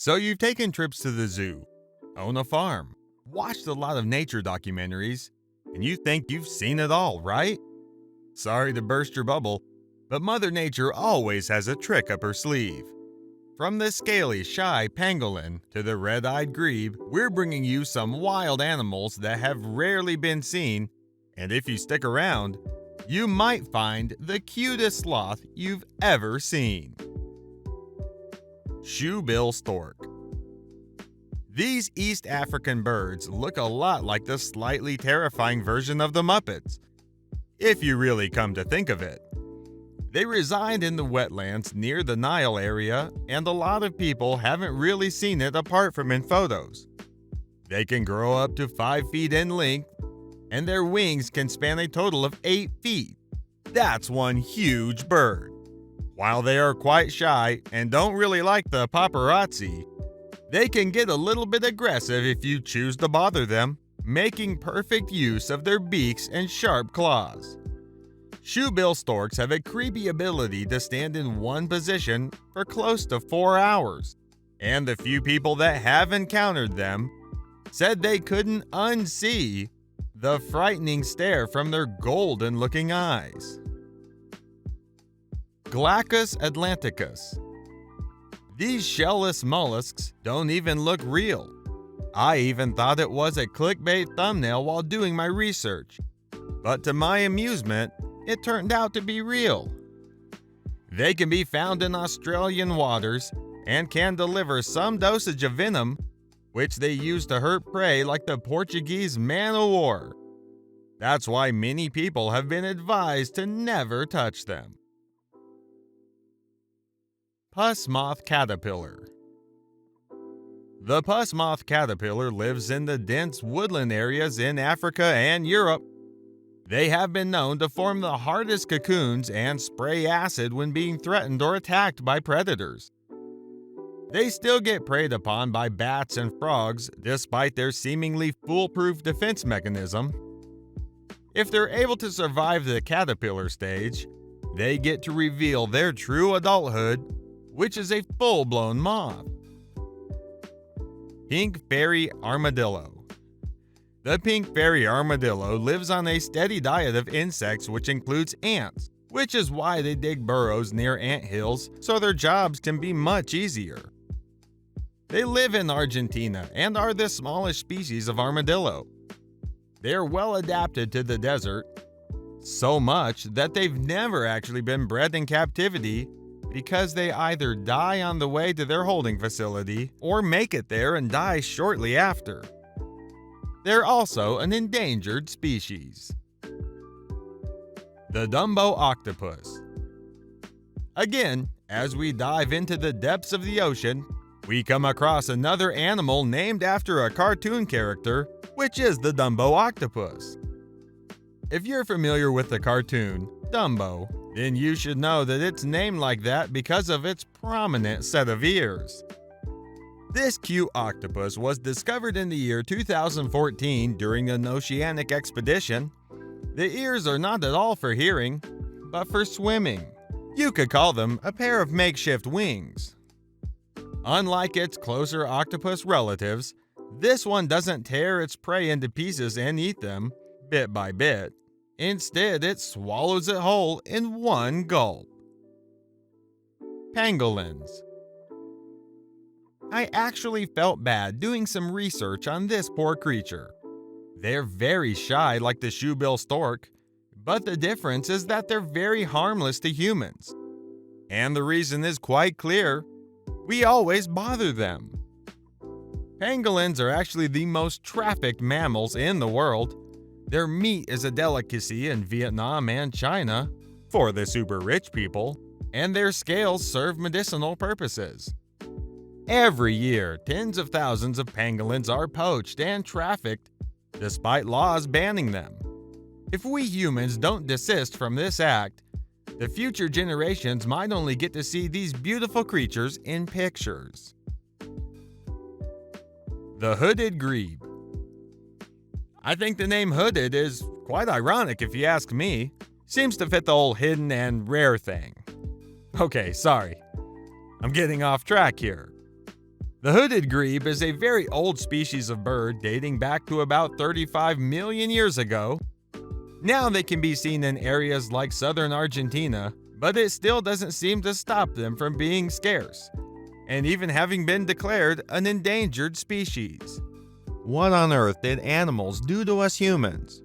So you've taken trips to the zoo, own a farm, watched a lot of nature documentaries, and you think you've seen it all, right? Sorry to burst your bubble, but Mother Nature always has a trick up her sleeve. From the scaly, shy pangolin to the red-eyed grebe, we're bringing you some wild animals that have rarely been seen, and if you stick around, you might find the cutest sloth you've ever seen. Shoebill Stork. These East African birds look a lot like the slightly terrifying version of the Muppets, if you really come to think of it. They reside in the wetlands near the Nile area, and a lot of people haven't really seen it apart from in photos. They can grow up to 5 feet in length, and their wings can span a total of 8 feet. That's one huge bird. While they are quite shy and don't really like the paparazzi, they can get a little bit aggressive if you choose to bother them, making perfect use of their beaks and sharp claws. Shoebill storks have a creepy ability to stand in one position for close to 4 hours, and the few people that have encountered them said they couldn't unsee the frightening stare from their golden-looking eyes. Glaucus Atlanticus. These shellless mollusks don't even look real. I even thought it was a clickbait thumbnail while doing my research, but to my amusement, it turned out to be real. They can be found in Australian waters and can deliver some dosage of venom, which they use to hurt prey like the Portuguese man-o'-war. That's why many people have been advised to never touch them. Puss moth caterpillar. The puss moth caterpillar lives in the dense woodland areas in Africa and Europe. They have been known to form the hardest cocoons and spray acid when being threatened or attacked by predators. They still get preyed upon by bats and frogs despite their seemingly foolproof defense mechanism. If they're able to survive the caterpillar stage, they get to reveal their true adulthood, which is a full-blown moth. Pink fairy armadillo. The pink fairy armadillo lives on a steady diet of insects, which includes ants, which is why they dig burrows near ant hills so their jobs can be much easier. They live in Argentina and are the smallest species of armadillo. They are well adapted to the desert, so much that they've never actually been bred in captivity because they either die on the way to their holding facility or make it there and die shortly after. They're also an endangered species. The dumbo octopus. Again, as we dive into the depths of the ocean, we come across another animal named after a cartoon character, which is the dumbo octopus. If you're familiar with the cartoon Dumbo, then you should know that it's named like that because of its prominent set of ears. This cute octopus was discovered in the year 2014 during an oceanic expedition. The ears are not at all for hearing, but for swimming. You could call them a pair of makeshift wings. Unlike its closer octopus relatives, this one doesn't tear its prey into pieces and eat them, bit by bit. Instead, it swallows it whole in one gulp. Pangolins. I actually felt bad doing some research on this poor creature. They're very shy like the shoebill stork, but the difference is that they're very harmless to humans. And the reason is quite clear. We always bother them. Pangolins are actually the most trafficked mammals in the world. Their meat is a delicacy in Vietnam and China for the super rich people, and their scales serve medicinal purposes. Every year, tens of thousands of pangolins are poached and trafficked, despite laws banning them. If we humans don't desist from this act, the future generations might only get to see these beautiful creatures in pictures. The Hooded Grebe. I think the name Hooded is quite ironic if you ask me. Seems to fit the whole hidden and rare thing. Okay, sorry. I'm getting off track here. The hooded grebe is a very old species of bird dating back to about 35 million years ago. Now they can be seen in areas like southern Argentina, but it still doesn't seem to stop them from being scarce, and even having been declared an endangered species. What on earth did animals do to us humans?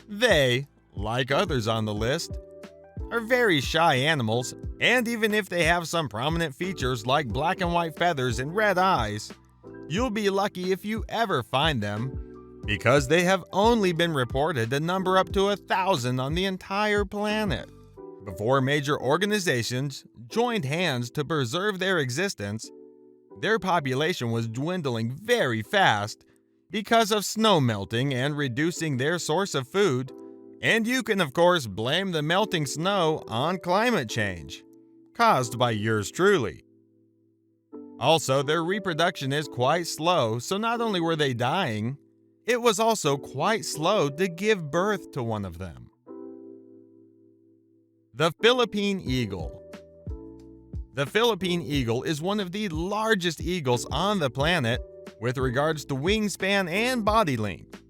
They, like others on the list, are very shy animals, and even if they have some prominent features like black and white feathers and red eyes, you'll be lucky if you ever find them, because they have only been reported to number up to 1,000 on the entire planet. Before major organizations joined hands to preserve their existence, their population was dwindling very fast because of snow melting and reducing their source of food. And you can, of course, blame the melting snow on climate change, caused by yours truly. Also, their reproduction is quite slow, so not only were they dying, it was also quite slow to give birth to one of them. The Philippine Eagle. The Philippine Eagle is one of the largest eagles on the planet with regards to wingspan and body length.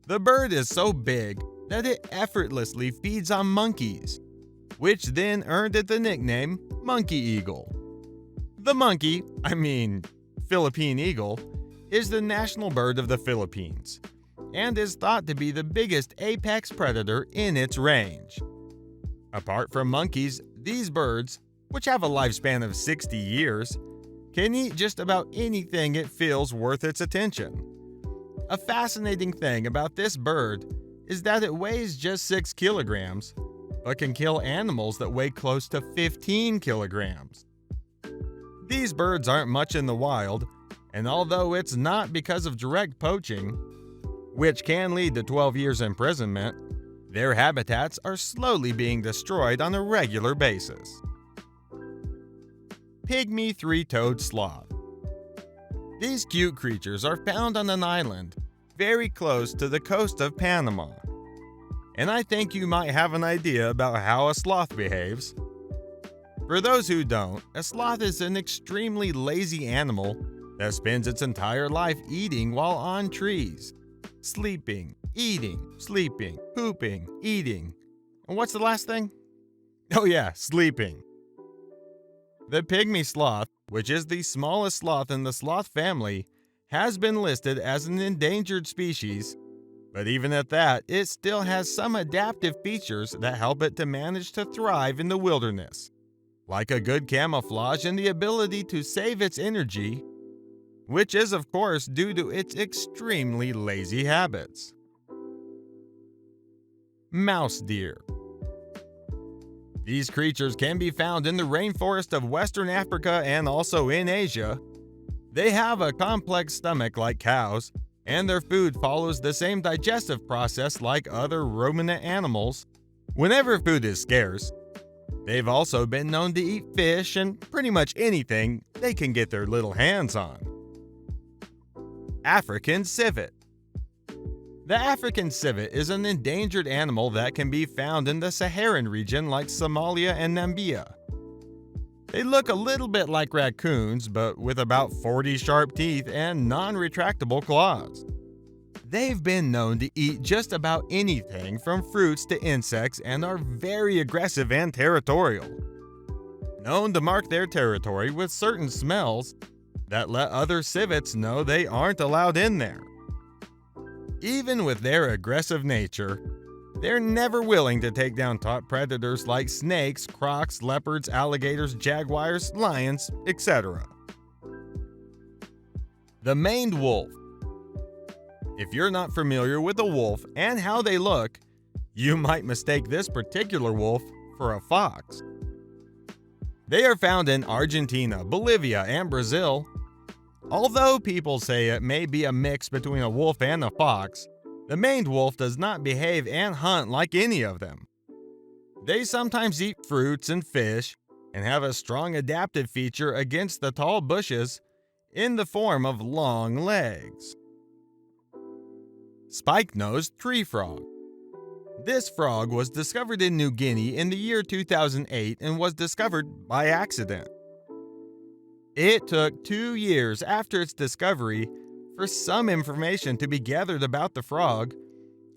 The bird is so big that it effortlessly feeds on monkeys, which then earned it the nickname Monkey Eagle. The Philippine Eagle, is the national bird of the Philippines and is thought to be the biggest apex predator in its range. Apart from monkeys, these birds, which have a lifespan of 60 years, can eat just about anything it feels worth its attention. A fascinating thing about this bird is that it weighs just 6 kilograms, but can kill animals that weigh close to 15 kilograms. These birds aren't much in the wild, and although it's not because of direct poaching, which can lead to 12 years imprisonment, their habitats are slowly being destroyed on a regular basis. Pygmy three-toed sloth. These cute creatures are found on an island very close to the coast of Panama. And I think you might have an idea about how a sloth behaves. For those who don't, a sloth is an extremely lazy animal that spends its entire life eating while on trees. Sleeping, eating, sleeping, pooping, eating. And what's the last thing? Oh yeah, sleeping. The pygmy sloth, which is the smallest sloth in the sloth family, has been listed as an endangered species, but even at that, it still has some adaptive features that help it to manage to thrive in the wilderness, like a good camouflage and the ability to save its energy, which is of course due to its extremely lazy habits. Mouse deer. These creatures can be found in the rainforest of Western Africa and also in Asia. They have a complex stomach like cows, and their food follows the same digestive process like other ruminant animals. Whenever food is scarce, they've also been known to eat fish and pretty much anything they can get their little hands on. African civet. The African civet is an endangered animal that can be found in the Saharan region like Somalia and Namibia. They look a little bit like raccoons, but with about 40 sharp teeth and non-retractable claws. They've been known to eat just about anything from fruits to insects and are very aggressive and territorial. Known to mark their territory with certain smells that let other civets know they aren't allowed in there. Even with their aggressive nature, they're never willing to take down top predators like snakes, crocs, leopards, alligators, jaguars, lions, etc. The maned wolf. If you're not familiar with a wolf and how they look, you might mistake this particular wolf for a fox. They are found in Argentina, Bolivia, and Brazil. Although people say it may be a mix between a wolf and a fox, the maned wolf does not behave and hunt like any of them. They sometimes eat fruits and fish and have a strong adaptive feature against the tall bushes in the form of long legs. Spike-nosed tree frog. This frog was discovered in New Guinea in the year 2008 and was discovered by accident. It took 2 years after its discovery for some information to be gathered about the frog,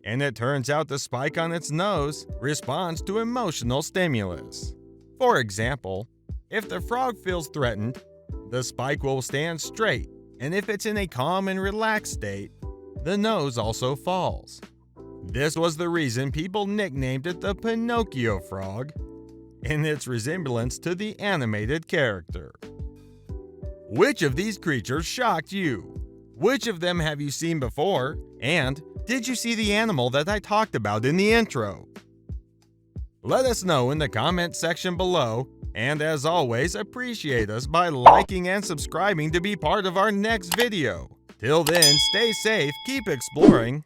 and it turns out the spike on its nose responds to emotional stimulus. For example, if the frog feels threatened, the spike will stand straight, and if it's in a calm and relaxed state, the nose also falls. This was the reason people nicknamed it the Pinocchio frog, in its resemblance to the animated character. Which of these creatures shocked you? Which of them have you seen before? And did you see the animal that I talked about in the intro? Let us know in the comment section below, and as always, appreciate us by liking and subscribing to be part of our next video. Till then, stay safe, keep exploring,